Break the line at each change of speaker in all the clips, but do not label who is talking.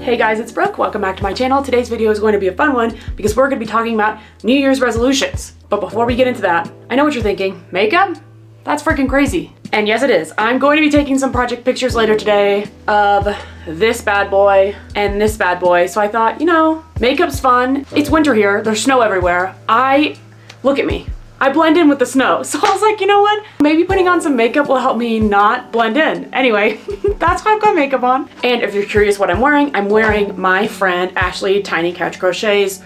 Hey guys, it's Brooke. Welcome back to my channel. Today's video is going to be a fun one because we're going to be talking about New Year's resolutions. But before we get into that, I know what you're thinking. Makeup? That's freaking crazy. And yes, it is. I'm going to be taking some project pictures later today of this bad boy and this bad boy. So I thought, you know, makeup's fun. It's winter here. There's snow everywhere. Look at me. I blend in with the snow. So I was like, you know what? Maybe putting on some makeup will help me not blend in. Anyway, that's why I've got makeup on. And if you're curious what I'm wearing my friend Ashley Tiny Couch Crochet's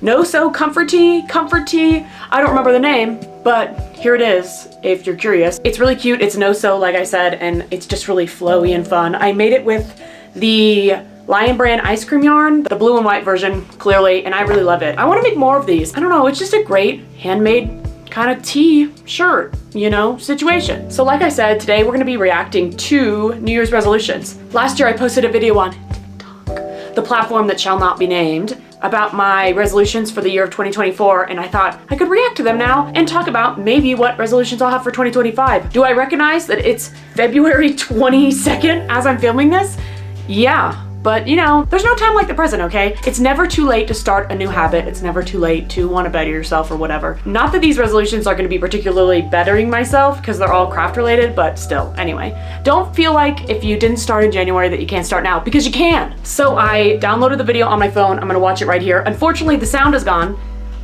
No So Comfort Tee. I don't remember the name, but here it is if you're curious. It's really cute. It's no sew, like I said, and it's just really flowy and fun. I made it with the Lion Brand ice cream yarn, the blue and white version, clearly, and I really love it. I want to make more of these. I don't know, it's just a great handmade kind of tee shirt, you know, situation. So like I said, today we're gonna be reacting to New Year's resolutions. Last year I posted a video on TikTok, the platform that shall not be named, about my resolutions for the year of 2024, and I thought I could react to them now and talk about maybe what resolutions I'll have for 2025. Do I recognize that it's February 22nd as I'm filming this? Yeah. But you know, there's no time like the present, okay? It's never too late to start a new habit. It's never too late to want to better yourself or whatever. Not that these resolutions are going to be particularly bettering myself because they're all craft related, but still, anyway. Don't feel like if you didn't start in January that you can't start now, because you can. So I downloaded the video on my phone. I'm going to watch it right here. Unfortunately, the sound is gone.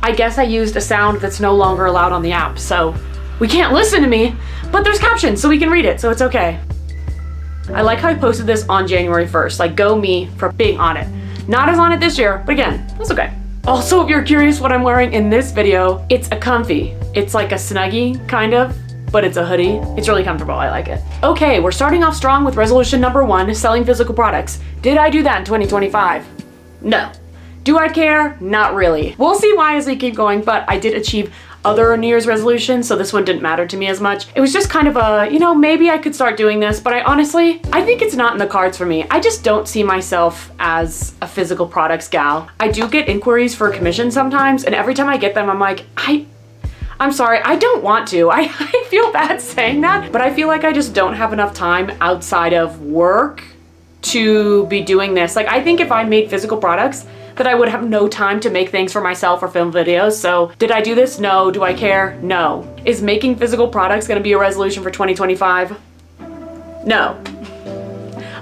I guess I used a sound that's no longer allowed on the app, so we can't listen to me, but there's captions so we can read it, so it's okay. I like how I posted this on January 1st, like go me for being on it. Not as on it this year, but again, that's okay. Also, if you're curious what I'm wearing in this video, it's a comfy. It's like a Snuggie, kind of, but it's a hoodie. It's really comfortable, I like it. Okay, we're starting off strong with resolution number 1, selling physical products. Did I do that in 2025? No. Do I care? Not really. We'll see why as we keep going, but I did achieve other New Year's resolutions, so this one didn't matter to me as much. It was just kind of a, you know, maybe I could start doing this, but I think it's not in the cards for me. I just don't see myself as a physical products gal. I do get inquiries for commissions sometimes, and every time I get them, I'm like, I'm sorry, I don't want to. I feel bad saying that, but I feel like I just don't have enough time outside of work to be doing this. Like, I think if I made physical products, that I would have no time to make things for myself or film videos. So did I do this? No. Do I care? No. Is making physical products gonna be a resolution for 2025? No.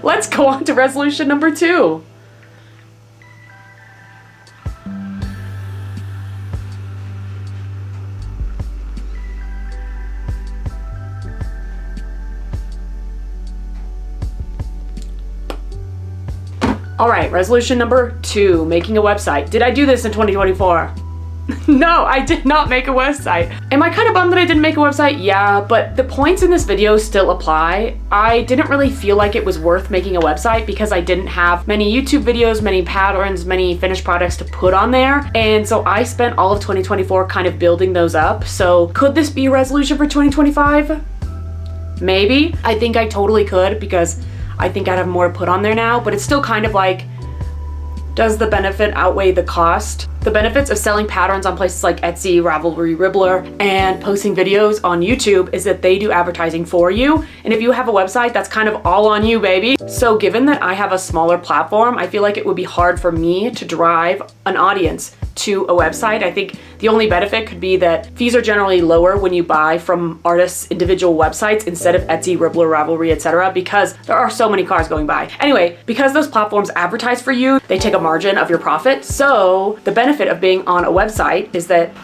Let's go on to resolution number 2. All right, resolution number 2, making a website. Did I do this in 2024? No, I did not make a website. Am I kind of bummed that I didn't make a website? Yeah, but the points in this video still apply. I didn't really feel like it was worth making a website because I didn't have many YouTube videos, many patterns, many finished products to put on there. And so I spent all of 2024 kind of building those up. So could this be a resolution for 2025? Maybe. I think I totally could because I think I'd have more to put on there now, but it's still kind of like, does the benefit outweigh the cost? The benefits of selling patterns on places like Etsy, Ravelry, Ribbler, and posting videos on YouTube is that they do advertising for you. And if you have a website, that's kind of all on you, baby. So given that I have a smaller platform, I feel like it would be hard for me to drive an audience to a website. I think the only benefit could be that fees are generally lower when you buy from artists' individual websites instead of Etsy, Ribbler, Ravelry, etc. because there are so many cars going by. Anyway, because those platforms advertise for you, they take a margin of your profit. So the benefit of being on a website is that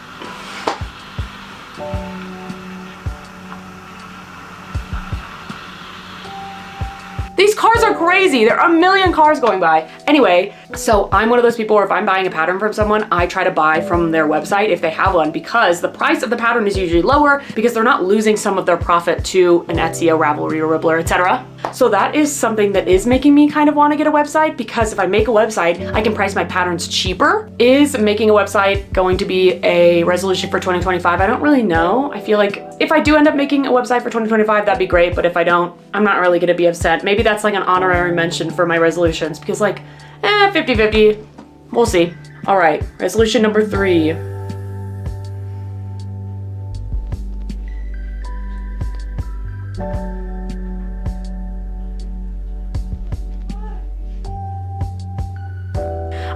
these cars are crazy. There are a million cars going by. Anyway, so I'm one of those people where if I'm buying a pattern from someone, I try to buy from their website if they have one because the price of the pattern is usually lower because they're not losing some of their profit to an Etsy, a Ravelry, or Ribbler, etc. So that is something that is making me kind of want to get a website because if I make a website, I can price my patterns cheaper. Is making a website going to be a resolution for 2025? I don't really know. I feel like if I do end up making a website for 2025, that'd be great. But if I don't, I'm not really going to be upset. Maybe that's like an honorary mention for my resolutions because like, 50-50. We'll see. All right, resolution number 3.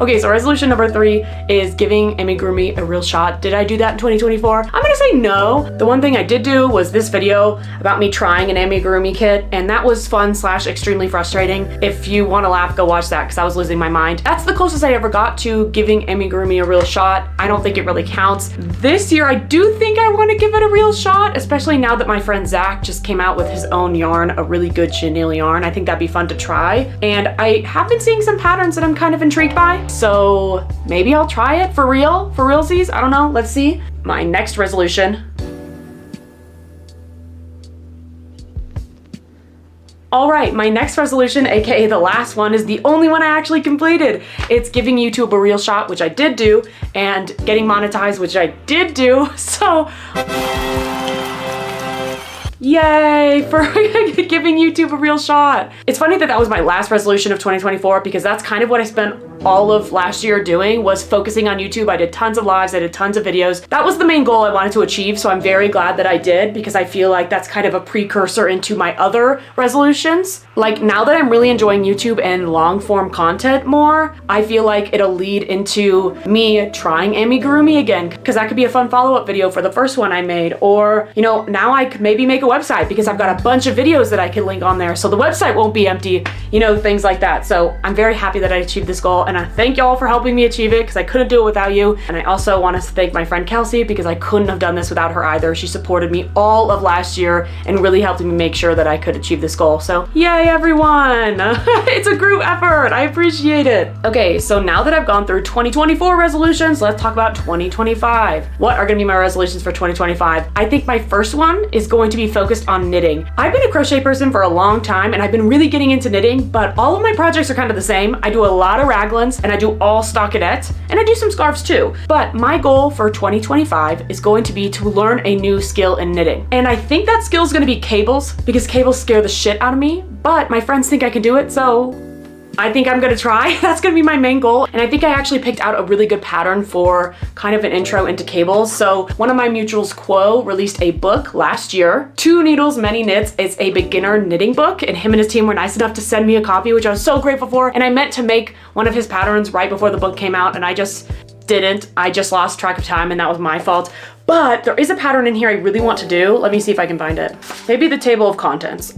Okay, so resolution number 3 is giving amigurumi a real shot. Did I do that in 2024? I'm gonna say no. The one thing I did do was this video about me trying an amigurumi kit, and that was fun / extremely frustrating. If you want to laugh, go watch that because I was losing my mind. That's the closest I ever got to giving amigurumi a real shot. I don't think it really counts. This year, I do think I want to give it a real shot, especially now that my friend Zach just came out with his own yarn, a really good chenille yarn. I think that'd be fun to try. And I have been seeing some patterns that I'm kind of intrigued by, so maybe I'll try it for realsies. I don't know, let's see. My next resolution. All right, my next resolution, aka the last one, is the only one I actually completed. It's giving YouTube a real shot, which I did do, and getting monetized, which I did do. So, yay for giving YouTube a real shot. It's funny that that was my last resolution of 2024 because that's kind of what I spent all of last year doing, was focusing on YouTube. I did tons of lives, I did tons of videos. That was the main goal I wanted to achieve, so I'm very glad that I did because I feel like that's kind of a precursor into my other resolutions. Like now that I'm really enjoying YouTube and long form content more, I feel like it'll lead into me trying amigurumi again because that could be a fun follow-up video for the first one I made. Or, you know, now I could maybe make a website because I've got a bunch of videos that I can link on there so the website won't be empty, you know, things like that. So I'm very happy that I achieved this goal, and I thank y'all for helping me achieve it because I couldn't do it without you. And I also want to thank my friend Kelsey because I couldn't have done this without her either. She supported me all of last year and really helped me make sure that I could achieve this goal. So yay everyone! It's a group effort, I appreciate it. Okay, so now that I've gone through 2024 resolutions, let's talk about 2025. What are gonna be my resolutions for 2025? I think my first one is going to be focused on knitting. I've been a crochet person for a long time and I've been really getting into knitting, but all of my projects are kind of the same. I do a lot of raglans and I do all stockinette and I do some scarves too. But my goal for 2025 is going to be to learn a new skill in knitting. And I think that skill is gonna be cables because cables scare the shit out of me, but my friends think I can do it, so I think I'm gonna try. That's gonna be my main goal. And I think I actually picked out a really good pattern for kind of an intro into cables. So one of my mutuals, Quo, released a book last year, 2 Needles, Many Knits. It's a beginner knitting book, and him and his team were nice enough to send me a copy, which I was so grateful for. And I meant to make one of his patterns right before the book came out, and I just didn't. I just lost track of time, and that was my fault. But there is a pattern in here I really want to do. Let me see if I can find it. Maybe the table of contents.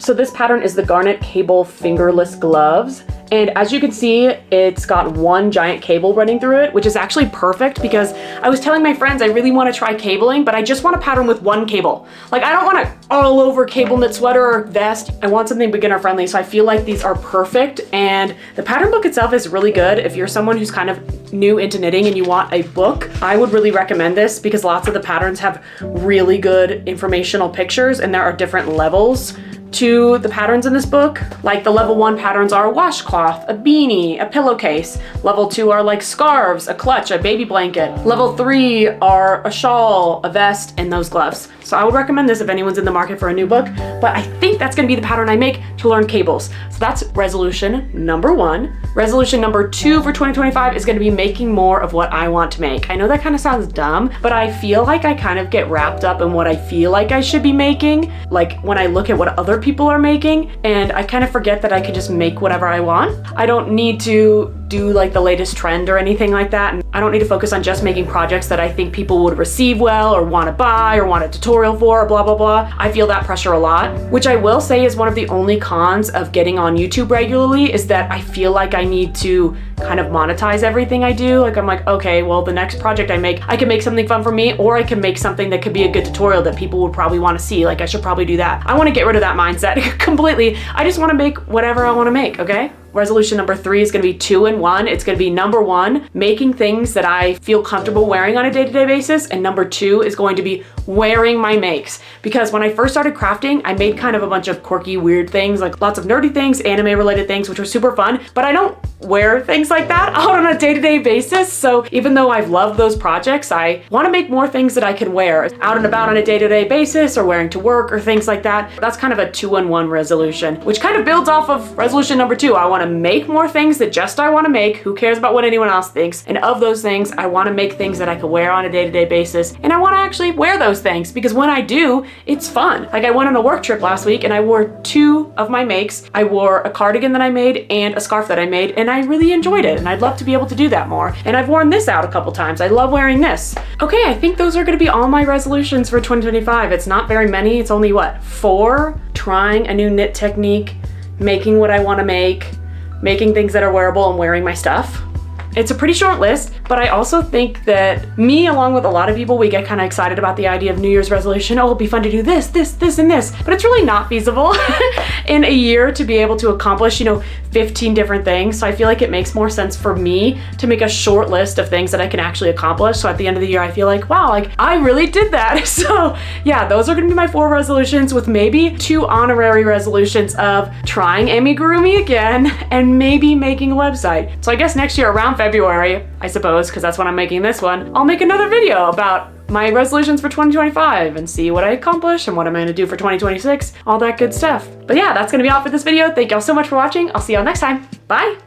So this pattern is the garnet cable fingerless gloves. And as you can see, it's got one giant cable running through it, which is actually perfect because I was telling my friends I really want to try cabling, but I just want a pattern with one cable. Like I don't want an all over cable knit sweater or vest. I want something beginner friendly. So I feel like these are perfect. And the pattern book itself is really good. If you're someone who's kind of new into knitting and you want a book, I would really recommend this because lots of the patterns have really good informational pictures and there are different levels to the patterns in this book. Like the level 1 patterns are a washcloth, a beanie, a pillowcase. Level 2 are like scarves, a clutch, a baby blanket. Level 3 are a shawl, a vest, and those gloves. So I would recommend this if anyone's in the market for a new book, but I think that's gonna be the pattern I make to learn cables. So that's resolution number 1. Resolution number 2 for 2025 is gonna be making more of what I want to make. I know that kind of sounds dumb, but I feel like I kind of get wrapped up in what I feel like I should be making. Like when I look at what other people are making, and I kind of forget that I can just make whatever I want. I don't need to do like the latest trend or anything like that, and I don't need to focus on just making projects that I think people would receive well or want to buy or want a tutorial for or blah blah blah. I feel that pressure a lot, which I will say is one of the only cons of getting on YouTube regularly, is that I feel like I need to kind of monetize everything I do. Like I'm like, okay, well the next project I can make something fun for me, or I can make something that could be a good tutorial that people would probably want to see. Like I should probably do that. I want to get rid of that mindset completely. I just want to make whatever I want to make, okay? Resolution number 3 is going to be 2 in 1. It's going to be number 1, making things that I feel comfortable wearing on a day-to-day basis, and number 2 is going to be wearing my makes. Because when I first started crafting, I made kind of a bunch of quirky, weird things, like lots of nerdy things, anime-related things, which were super fun, but I don't wear things like that out on a day-to-day basis. So even though I've loved those projects, I want to make more things that I can wear out and about on a day-to-day basis, or wearing to work or things like that. That's kind of a 2-in-1 resolution, which kind of builds off of resolution number 2. I want to make more things that just I want to make. Who cares about what anyone else thinks? And of those things, I want to make things that I can wear on a day-to-day basis. And I want to actually wear those things because when I do, it's fun. Like I went on a work trip last week and I wore 2 of my makes. I wore a cardigan that I made and a scarf that I made, and and I really enjoyed it, and I'd love to be able to do that more. And I've worn this out a couple times. I love wearing this. Okay, I think those are gonna be all my resolutions for 2025. It's not very many. It's only what, 4? Trying a new knit technique, making what I wanna make, making things that are wearable, and wearing my stuff. It's a pretty short list, but I also think that me, along with a lot of people, we get kind of excited about the idea of New Year's resolution. Oh, it'll be fun to do this, this, this, and this. But it's really not feasible in a year to be able to accomplish, 15 different things. So I feel like it makes more sense for me to make a short list of things that I can actually accomplish. So at the end of the year, I feel like, wow, like I really did that. So yeah, those are gonna be my 4 resolutions, with maybe 2 honorary resolutions of trying amigurumi again and maybe making a website. So I guess next year around February, I suppose, because that's when I'm making this one, I'll make another video about my resolutions for 2025 and see what I accomplish and what I'm gonna do for 2026, all that good stuff. But yeah, that's gonna be all for this video. Thank y'all so much for watching. I'll see y'all next time. Bye.